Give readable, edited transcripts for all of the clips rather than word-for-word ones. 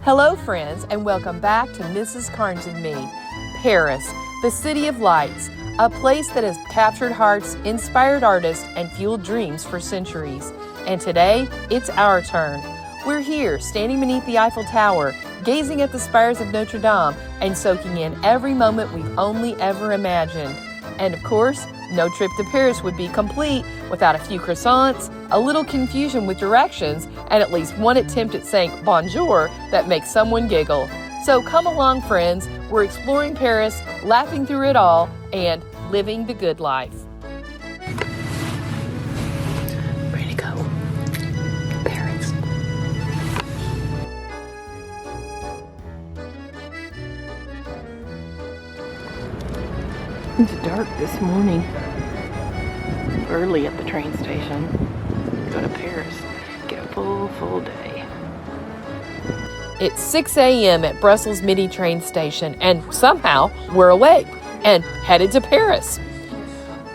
Hello friends, and welcome back to Mrs. Karnes and Me. Paris, the city of lights, a place that has captured hearts, inspired artists, and fueled dreams for centuries. And today, it's our turn. We're here, standing beneath the Eiffel Tower, gazing at the spires of Notre Dame, and soaking in every moment we've only ever imagined. And of course, no trip to Paris would be complete without a few croissants, a little confusion with directions, and at least one attempt at saying bonjour that makes someone giggle. So come along, friends. We're exploring Paris, laughing through it all, and living the good life. Ready to go. Paris. It's dark this morning. Early at the train station. Go to Paris. Get a full day. It's 6 a.m. at Brussels-Midi train station, and somehow we're awake and headed to Paris.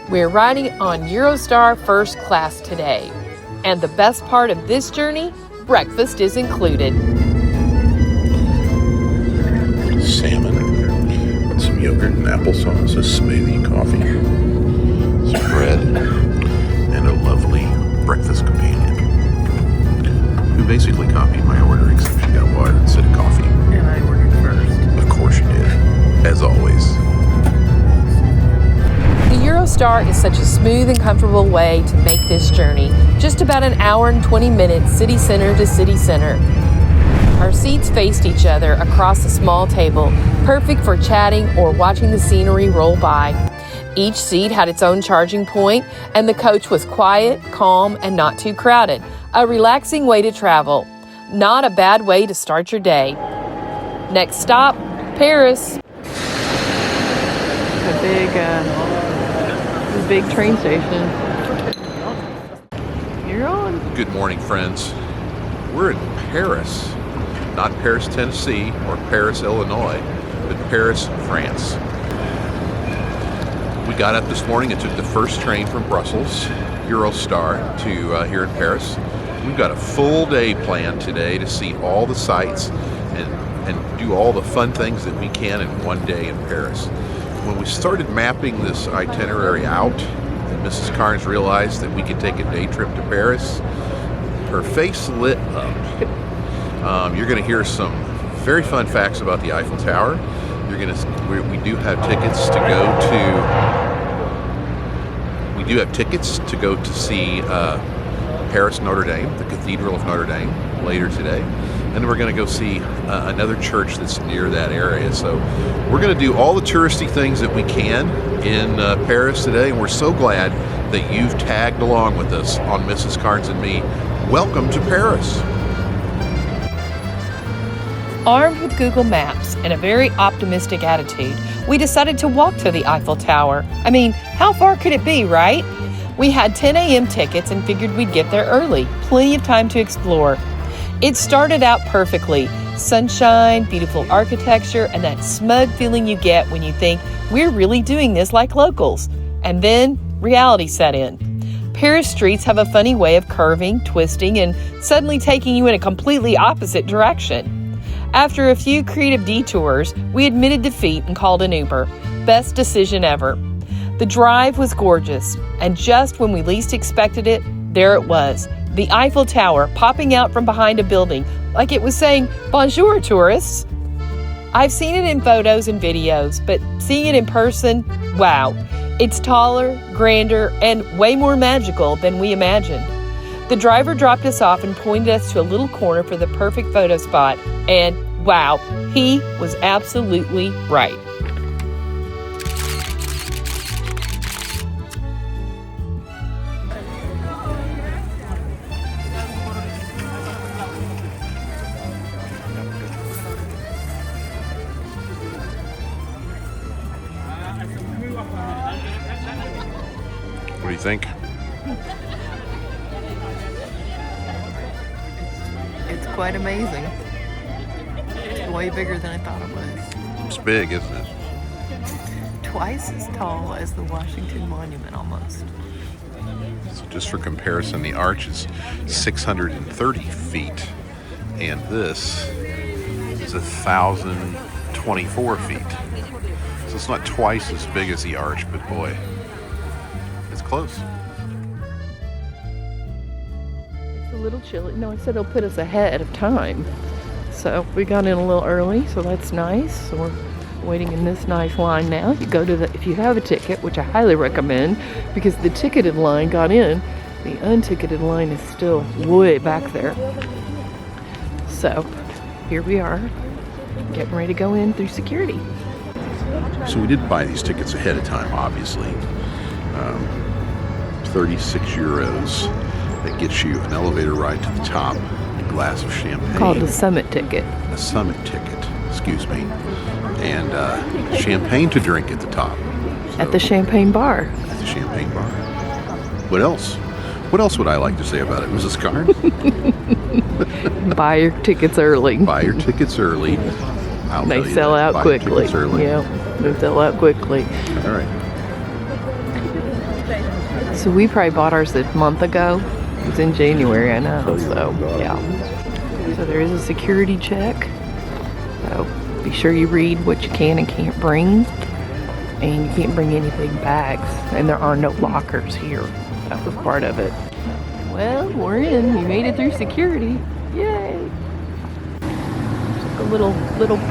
We're riding on Eurostar first class today. And the best part of this journey, breakfast is included. Salmon, some yogurt and applesauce, a smoothie, coffee, some bread, and a lovely breakfast companion who basically copied my order, except she got water instead of coffee. And I ordered first. Of course you did, as always. The Eurostar is such a smooth and comfortable way to make this journey. Just about an hour and 20 minutes, city center to city center. Our seats faced each other across a small table, perfect for chatting or watching the scenery roll by. Each seat had its own charging point, and the coach was quiet, calm, and not too crowded. A relaxing way to travel. Not a bad way to start your day. Next stop, Paris. The big train station. You're on. Good morning, friends. We're in Paris. Not Paris, Tennessee, or Paris, Illinois, but Paris, France. We got up this morning and took the first train from Brussels, Eurostar, to here in Paris. We've got a full day planned today to see all the sights and do all the fun things that we can in one day in Paris. When we started mapping this itinerary out, and Mrs. Karnes realized that we could take a day trip to Paris, her face lit up. You're going to hear some very fun facts about the Eiffel Tower. We do have tickets to go to. We do have tickets to go to see Paris Notre Dame, the Cathedral of Notre Dame, later today, and then we're going to go see another church that's near that area. So we're going to do all the touristy things that we can in Paris today, and we're so glad that you've tagged along with us on Mrs. Karnes and Me. Welcome to Paris. Armed with Google Maps and a very optimistic attitude, we decided to walk to the Eiffel Tower. I mean, how far could it be, right? We had 10 a.m. tickets and figured we'd get there early. Plenty of time to explore. It started out perfectly. Sunshine, beautiful architecture, and that smug feeling you get when you think we're really doing this like locals. And then reality set in. Paris streets have a funny way of curving, twisting, and suddenly taking you in a completely opposite direction. After a few creative detours, we admitted defeat and called an Uber. Best decision ever. The drive was gorgeous, and just when we least expected it, there it was. The Eiffel Tower popping out from behind a building like it was saying, "Bonjour, tourists." I've seen it in photos and videos, but seeing it in person, wow. It's taller, grander, and way more magical than we imagined. The driver dropped us off and pointed us to a little corner for the perfect photo spot, and wow, he was absolutely right. What do you think? It's quite amazing. It's way bigger than I thought it was. It's big, isn't it? Twice as tall as the Washington Monument, almost. So just for comparison, the arch is 630 feet, and this is 1,024 feet. So it's not twice as big as the arch, but boy, it's close. It's a little chilly. No, I said it'll put us ahead of time. So we got in a little early, so that's nice. So we're waiting in this nice line now. You go to if you have a ticket, which I highly recommend, because the ticketed line got in. The unticketed line is still way back there. So here we are, getting ready to go in through security. So we did buy these tickets ahead of time, obviously. 36 euros. That gets you an elevator ride to the top, a glass of champagne. Called the summit ticket. A summit ticket, excuse me. And champagne to drink at the top. So, At the champagne bar. At the champagne bar. What else? What else would I like to say about it, Mrs. Karnes? Buy your tickets early. Buy your tickets early. They sell out quickly. Yeah, they sell out quickly. All right. So we probably bought ours a month ago. It was in January, I know. So yeah. So there is a security check. So be sure you read what you can and can't bring. And you can't bring any big bags. And there are no lockers here. That was part of it. Well, we're in. We made it through security. Yay! Just a little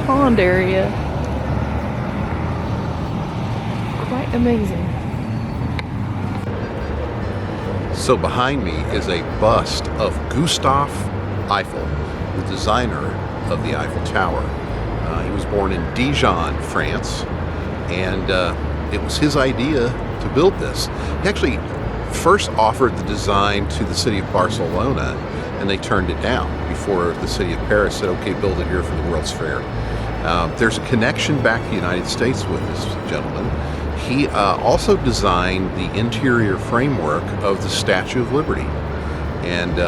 pond area. Quite amazing. So behind me is a bust of Gustave Eiffel, the designer of the Eiffel Tower. He was born in Dijon, France, and it was his idea to build this. He actually first offered the design to the city of Barcelona, and they turned it down before the city of Paris said, okay, build it here for the World's Fair. There's a connection back to the United States with this gentleman. He also designed the interior framework of the Statue of Liberty. And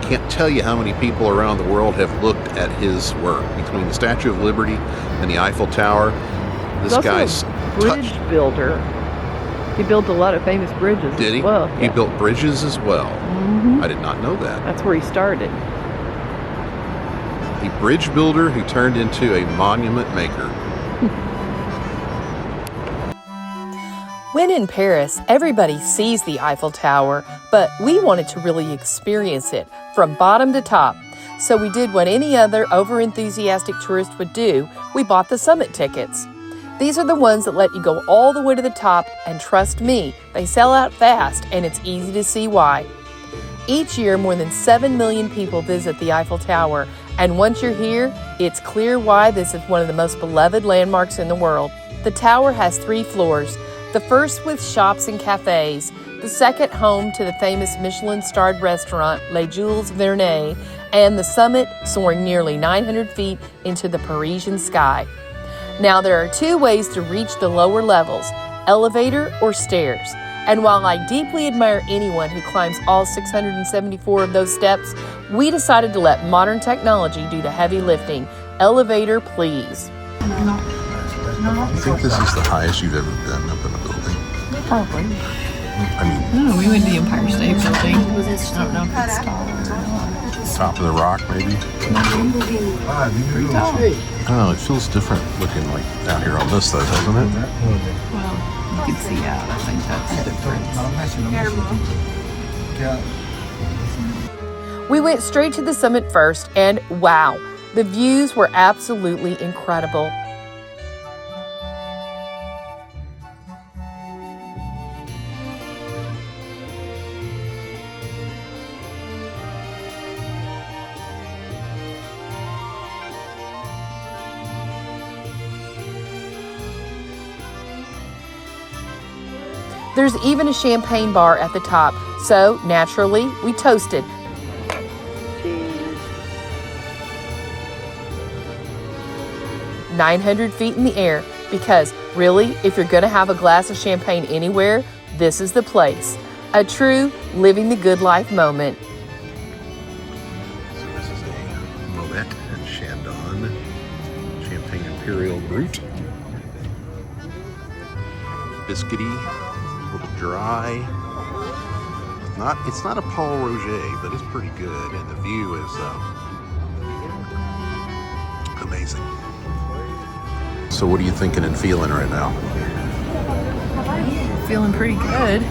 can't tell you how many people around the world have looked at his work. Between the Statue of Liberty and the Eiffel Tower, this guy's a bridge builder. He built a lot of famous bridges. Did he? As well. He built bridges as well. Mm-hmm. I did not know that. That's where he started. A bridge builder who turned into a monument maker. When in Paris, everybody sees the Eiffel Tower, but we wanted to really experience it from bottom to top. So we did what any other over-enthusiastic tourist would do. We bought the summit tickets. These are the ones that let you go all the way to the top, and trust me, they sell out fast, and it's easy to see why. Each year, more than 7 million people visit the Eiffel Tower, and once you're here, it's clear why this is one of the most beloved landmarks in the world. The tower has 3 floors. The first with shops and cafes, the second home to the famous Michelin-starred restaurant Les Jules Verne, and the summit soaring nearly 900 feet into the Parisian sky. Now there are 2 ways to reach the lower levels, elevator or stairs. And while I deeply admire anyone who climbs all 674 of those steps, we decided to let modern technology do the heavy lifting. Elevator, please. I think this is the highest you've ever been up in a building. Probably. I mean, No, we went to the Empire State Building. I don't know if it's tall or not. top of the rock, maybe? Oh, it feels different looking like out here on this, though, doesn't it? Well, you can see out. I think that's the difference. We went straight to the summit first, and wow, the views were absolutely incredible. There's even a champagne bar at the top, so naturally, we toasted. Cheers. 900 feet in the air, because really, if you're gonna have a glass of champagne anywhere, this is the place. A true living the good life moment. So this is a Moet and Chandon Champagne Imperial Brut. Biscuity. A little dry. It's not a Paul Roger, but it's pretty good, and the view is amazing. So what are you thinking and feeling right now? Feeling pretty good.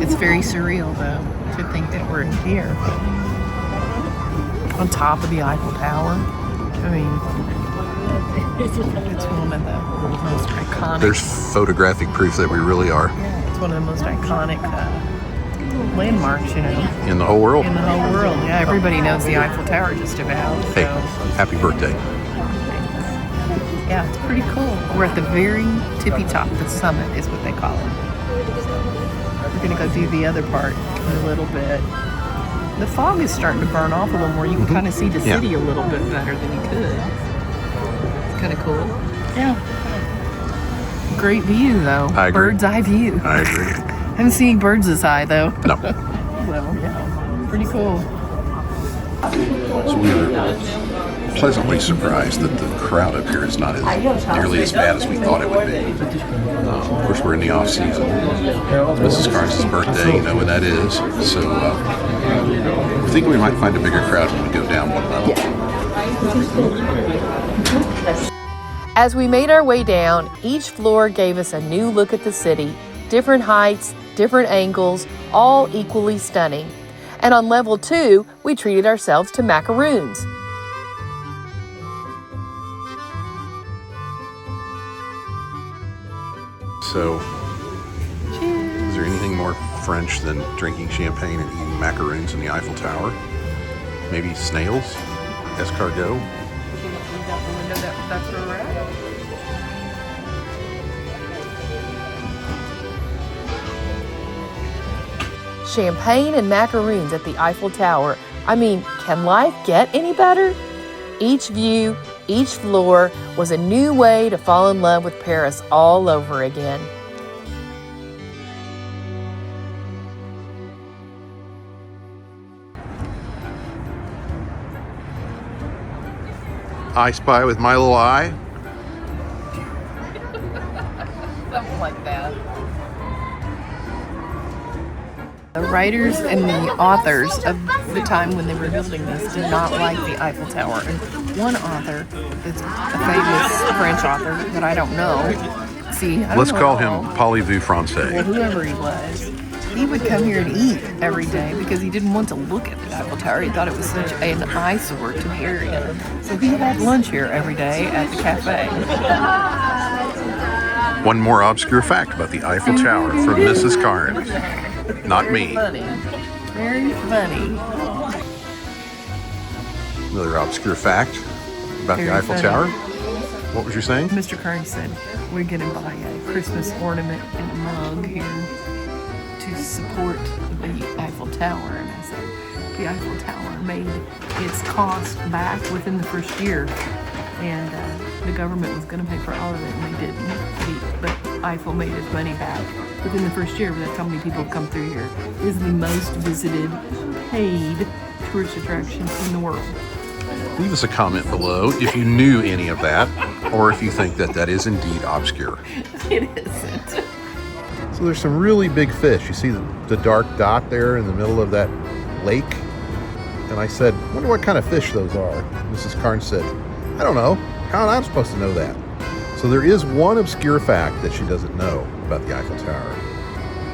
It's very surreal, though, to think that we're here on top of the Eiffel Tower. I mean, it's one of the most iconic. There's photographic proof that we really are. Yeah, it's one of the most iconic landmarks, you know. In the whole world? In the whole world, yeah. Everybody knows the Eiffel Tower just about. So. Hey, happy birthday. Yeah, it's pretty cool. We're at the very tippy top. The summit is what they call it. We're going to go do the other part in a little bit. The fog is starting to burn off a little more. You can kind of see the city a little bit better than you could. It's kind of cool. Yeah. Great view, though. I agree. Bird's eye view. I agree. I haven't seen birds this high, though. No. Well, yeah. Pretty cool. So we were pleasantly surprised that the crowd up here is not nearly as bad as we thought it would be. Of course, we're in the off season. It's Mrs. Karnes' birthday, you know when that is. So I think we might find a bigger crowd when we go down one level. As we made our way down, each floor gave us a new look at the city. Different heights, different angles, all equally stunning. And on level 2, we treated ourselves to macaroons. So, is there anything more French than drinking champagne and eating macaroons in the Eiffel Tower? Maybe snails? Escargot? That's where we're at. Champagne and macaroons at the Eiffel Tower. I mean, can life get any better? Each view, each floor was a new way to fall in love with Paris all over again. I Spy with my little eye? Something like that. The writers and the authors of the time when they were building this did not like the Eiffel Tower. And one author, it's a famous French author that I don't know. See, I don't Let's know call at all. him Parlez-vous français. Well, whoever he was, he would come here and eat every day because he didn't want to look at the Eiffel Tower. He thought it was such an eyesore to the area. So he had lunch here every day at the cafe. One more obscure fact about the Eiffel Tower from Mrs. Karnes. Not me. Funny. Very funny. Another obscure fact about Very the Eiffel funny. Tower. What was you saying? Mr. Karnes said, we're going to buy a Christmas ornament and a mug here to support the Eiffel Tower. And I said, the Eiffel Tower made its cost back within the first year. And the government was going to pay for all of it, and they didn't. But Eiffel made its money back within the first year. That's how many people have come through here. It is the most visited, paid tourist attraction in the world. Leave us a comment below if you knew any of that, or if you think that that is indeed obscure. It isn't. So there's some really big fish. You see the dark dot there in the middle of that lake? And I said, wonder what kind of fish those are. Mrs. Karnes said, I don't know. How am I supposed to know that? So there is one obscure fact that she doesn't know about the Eiffel Tower.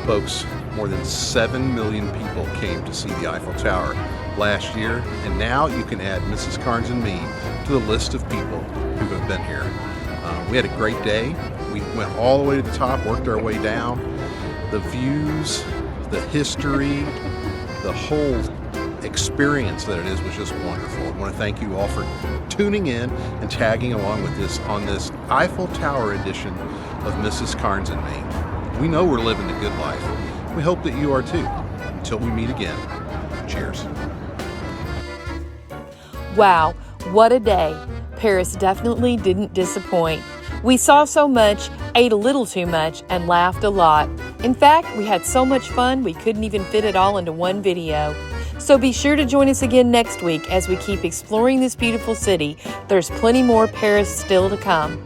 Folks, more than 7 million people came to see the Eiffel Tower last year, and now you can add Mrs. Karnes and me to the list of people who have been here. We had a great day. We went all the way to the top, worked our way down. The views, the history, the whole experience that it is was just wonderful. I want to thank you all for tuning in and tagging along with this on this Eiffel Tower edition of Mrs. Karnes and me. We know we're living the good life. We hope that you are too. Until we meet again, cheers. Wow, what a day. Paris definitely didn't disappoint. We saw so much, ate a little too much, and laughed a lot. In fact, we had so much fun we couldn't even fit it all into one video. So be sure to join us again next week as we keep exploring this beautiful city. There's plenty more Paris still to come.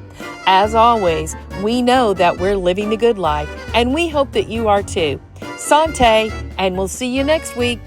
As always, we know that we're living the good life, and we hope that you are too. Santé, and we'll see you next week.